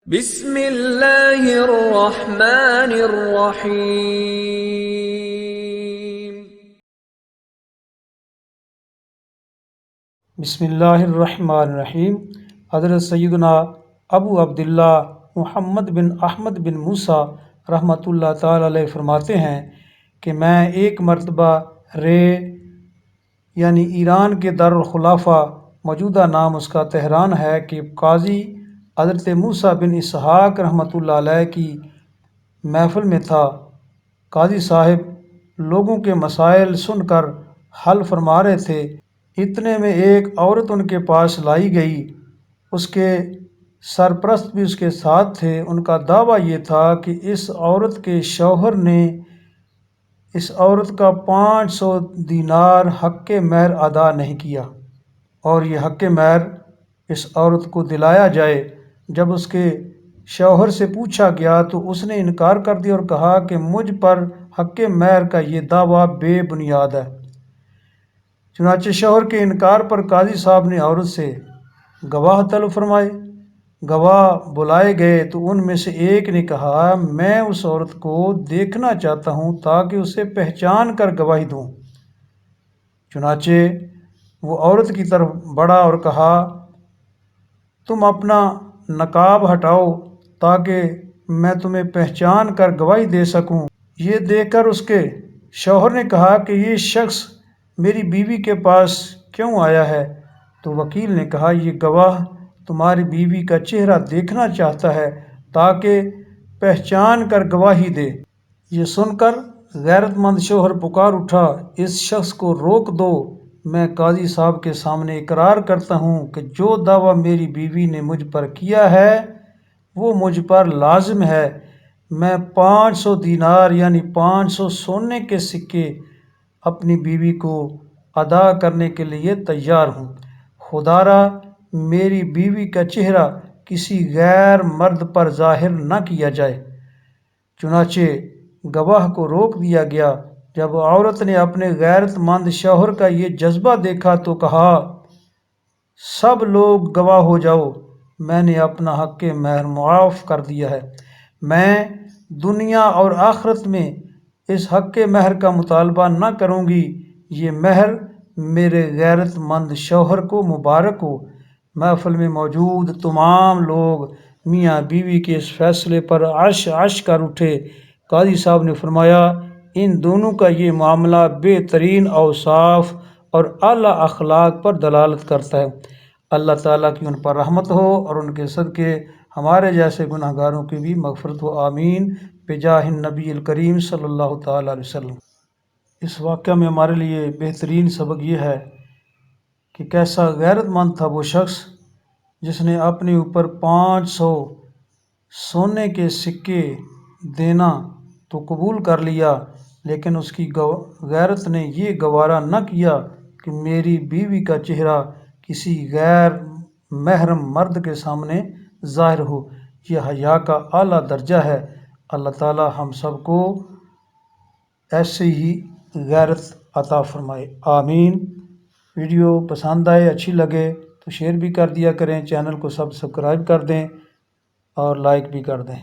بسم اللہ الرحمن الرحیم۔ بسم اللہ الرحمن الرحیم۔ حضرت سیدنا ابو عبداللہ محمد بن احمد بن موسیٰ رحمۃ اللہ تعالی علیہ فرماتے ہیں کہ میں ایک مرتبہ رے یعنی ایران کے دارالخلافہ، موجودہ نام اس کا تہران ہے، کہ قاضی حضرت موسیٰ بن اسحاق رحمۃ اللہ علیہ کی محفل میں تھا۔ قاضی صاحب لوگوں کے مسائل سن کر حل فرما رہے تھے۔ اتنے میں ایک عورت ان کے پاس لائی گئی۔ اس کے سرپرست بھی اس کے ساتھ تھے۔ ان کا دعویٰ یہ تھا کہ اس عورت کے شوہر نے اس عورت کا 500 دینار حق مہر ادا نہیں کیا اور یہ حق مہر اس عورت کو دلایا جائے۔ جب اس کے شوہر سے پوچھا گیا تو اس نے انکار کر دیا اور کہا کہ مجھ پر حق مہر کا یہ دعویٰ بے بنیاد ہے۔ چنانچہ شوہر کے انکار پر قاضی صاحب نے عورت سے گواہ طلب فرمائے۔ گواہ بلائے گئے تو ان میں سے ایک نے کہا، میں اس عورت کو دیکھنا چاہتا ہوں تاکہ اسے پہچان کر گواہی دوں۔ چنانچہ وہ عورت کی طرف بڑھا اور کہا، تم اپنا نقاب ہٹاؤ تاکہ میں تمہیں پہچان کر گواہی دے سکوں۔ یہ دیکھ کر اس کے شوہر نے کہا کہ یہ شخص میری بیوی کے پاس کیوں آیا ہے؟ تو وکیل نے کہا، یہ گواہ تمہاری بیوی کا چہرہ دیکھنا چاہتا ہے تاکہ پہچان کر گواہی دے۔ یہ سن کر غیرت مند شوہر پکار اٹھا، اس شخص کو روک دو۔ میں قاضی صاحب کے سامنے اقرار کرتا ہوں کہ جو دعویٰ میری بیوی نے مجھ پر کیا ہے وہ مجھ پر لازم ہے۔ میں 500 دینار یعنی 500 سونے کے سکے اپنی بیوی کو ادا کرنے کے لیے تیار ہوں۔ خدا را میری بیوی کا چہرہ کسی غیر مرد پر ظاہر نہ کیا جائے۔ چنانچہ گواہ کو روک دیا گیا۔ جب عورت نے اپنے غیرت مند شوہر کا یہ جذبہ دیکھا تو کہا، سب لوگ گواہ ہو جاؤ، میں نے اپنا حق مہر معاف کر دیا ہے۔ میں دنیا اور آخرت میں اس حق مہر کا مطالبہ نہ کروں گی۔ یہ مہر میرے غیرت مند شوہر کو مبارک ہو۔ محفل میں موجود تمام لوگ میاں بیوی کے اس فیصلے پر عش عش کر اٹھے۔ قاضی صاحب نے فرمایا، ان دونوں کا یہ معاملہ بہترین اوصاف اور اعلیٰ اخلاق پر دلالت کرتا ہے۔ اللہ تعالیٰ کی ان پر رحمت ہو اور ان کے صدقے ہمارے جیسے گناہ گاروں کی بھی مغفرت ہو، آمین، بجاہ النبی الکریم صلی اللہ تعالیٰ علیہ وسلم۔ اس واقعہ میں ہمارے لیے بہترین سبق یہ ہے کہ کیسا غیرت مند تھا وہ شخص جس نے اپنے اوپر 500 سونے کے سکے دینا تو قبول کر لیا، لیکن اس کی غیرت نے یہ گوارا نہ کیا کہ میری بیوی کا چہرہ کسی غیر محرم مرد کے سامنے ظاہر ہو۔ یہ حیا کا اعلیٰ درجہ ہے۔ اللہ تعالی ہم سب کو ایسے ہی غیرت عطا فرمائے، آمین۔ ویڈیو پسند آئے، اچھی لگے تو شیئر بھی کر دیا کریں، چینل کو سبسکرائب کر دیں اور لائک بھی کر دیں۔